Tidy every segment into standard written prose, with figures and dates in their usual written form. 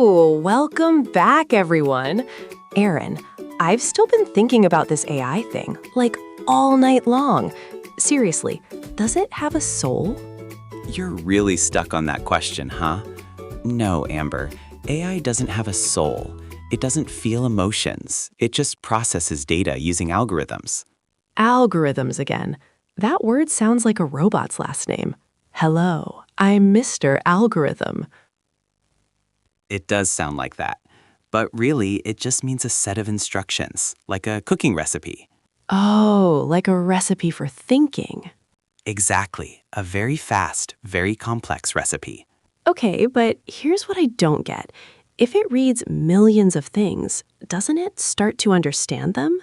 Welcome back, everyone. Aaron, I've still been thinking about this AI thing, like all night long. Seriously, does it have a soul? You're really stuck on that question, huh? No, Amber. AI doesn't have a soul. It doesn't feel emotions. It just processes data using algorithms. Algorithms again. That word sounds like a robot's last name. Hello, I'm Mr. Algorithm. It does sound like that. But really, it just means a set of instructions, like a cooking recipe. Oh, like a recipe for thinking. Exactly. A very fast, very complex recipe. Okay, but here's what I don't get. If it reads millions of things, doesn't it start to understand them?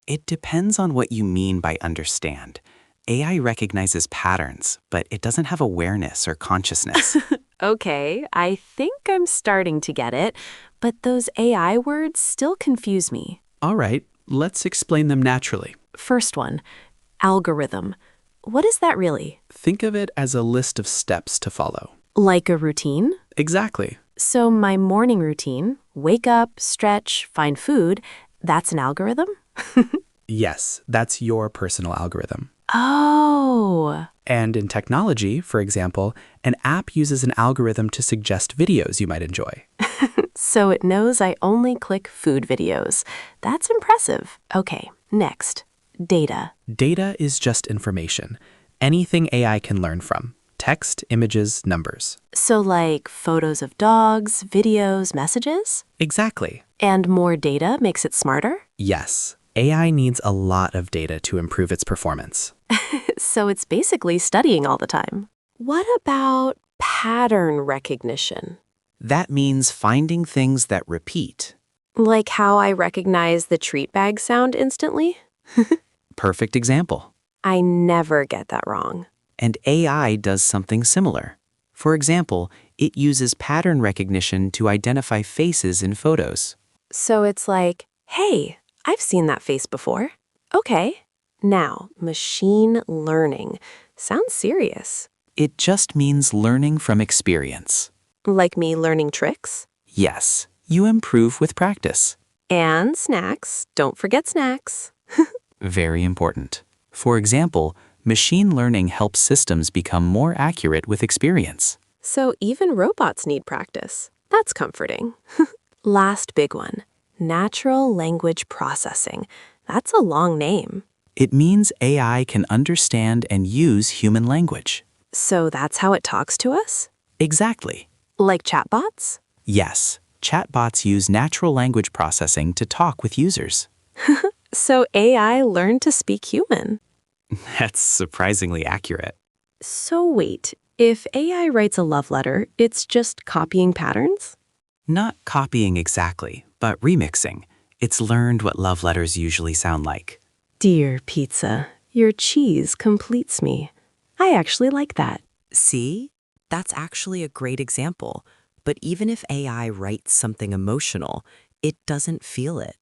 It depends on what you mean by understand. AI recognizes patterns, but it doesn't have awareness or consciousness. Okay, I think I'm starting to get it, but those AI words still confuse me. All right, let's explain them naturally. First one, algorithm. What is that really? Think of it as a list of steps to follow. Like a routine? Exactly. So my morning routine, wake up, stretch, find food, that's an algorithm? Yes, that's your personal algorithm. Oh. And in technology, for example, an app uses an algorithm to suggest videos you might enjoy. So it knows I only click food videos. That's impressive. Okay, next. Data. Data is just information. Anything AI can learn from. Text, images, numbers. So like photos of dogs, videos, messages? Exactly. And more data makes it smarter? Yes, AI needs a lot of data to improve its performance. So it's basically studying all the time. What about pattern recognition? That means finding things that repeat. Like how I recognize the treat bag sound instantly? Perfect example. I never get that wrong. And AI does something similar. For example, it uses pattern recognition to identify faces in photos. So it's like, hey, I've seen that face before. Okay. Now, machine learning. Sounds serious. It just means learning from experience. Like me learning tricks? Yes, you improve with practice. And snacks. Don't forget snacks. Very important. For example, machine learning helps systems become more accurate with experience. So even robots need practice. That's comforting. Last big one. Natural language processing. That's a long name. It means AI can understand and use human language. So that's how it talks to us? Exactly. Like chatbots? Yes, chatbots use natural language processing to talk with users. So AI learned to speak human. That's surprisingly accurate. So wait, if AI writes a love letter, it's just copying patterns? Not copying exactly, but remixing. It's learned what love letters usually sound like. Dear pizza, your cheese completes me. I actually like that. See? That's actually a great example. But even if AI writes something emotional, it doesn't feel it.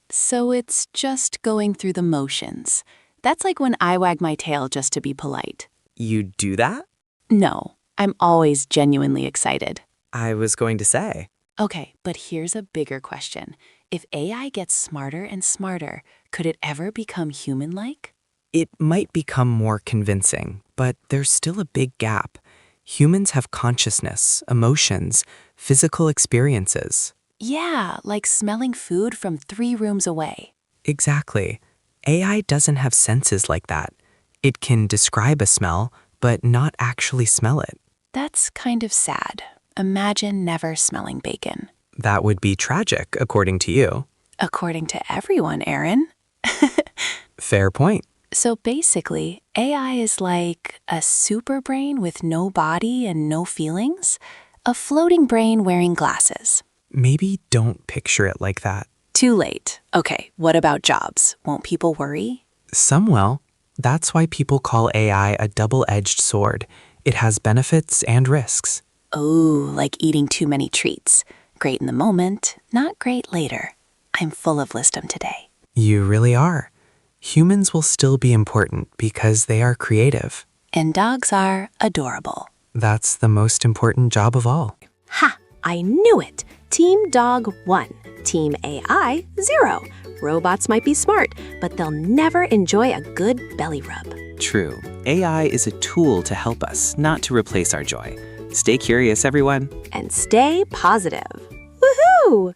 So it's just going through the motions. That's like when I wag my tail just to be polite. You do that? No, I'm always genuinely excited. I was going to say. Okay, but here's a bigger question. If AI gets smarter and smarter, could it ever become human-like? It might become more convincing, but there's still a big gap. Humans have consciousness, emotions, physical experiences. Yeah, like smelling food from 3 rooms away. Exactly. AI doesn't have senses like that. It can describe a smell, but not actually smell it. That's kind of sad. Imagine never smelling bacon. That would be tragic, according to you. According to everyone, Aaron. Fair point. So basically, AI is like a super brain with no body and no feelings, a floating brain wearing glasses. Maybe don't picture it like that. Too late. Okay, what about jobs? Won't people worry? Some will. That's why people call AI a double-edged sword. It has benefits and risks. Oh, like eating too many treats. Great in the moment, not great later. I'm full of wisdom today. You really are. Humans will still be important because they are creative. And dogs are adorable. That's the most important job of all. Ha! I knew it! Team Dog 1, Team AI 0. Robots might be smart, but they'll never enjoy a good belly rub. True. AI is a tool to help us, not to replace our joy. Stay curious, everyone. And stay positive. Woohoo!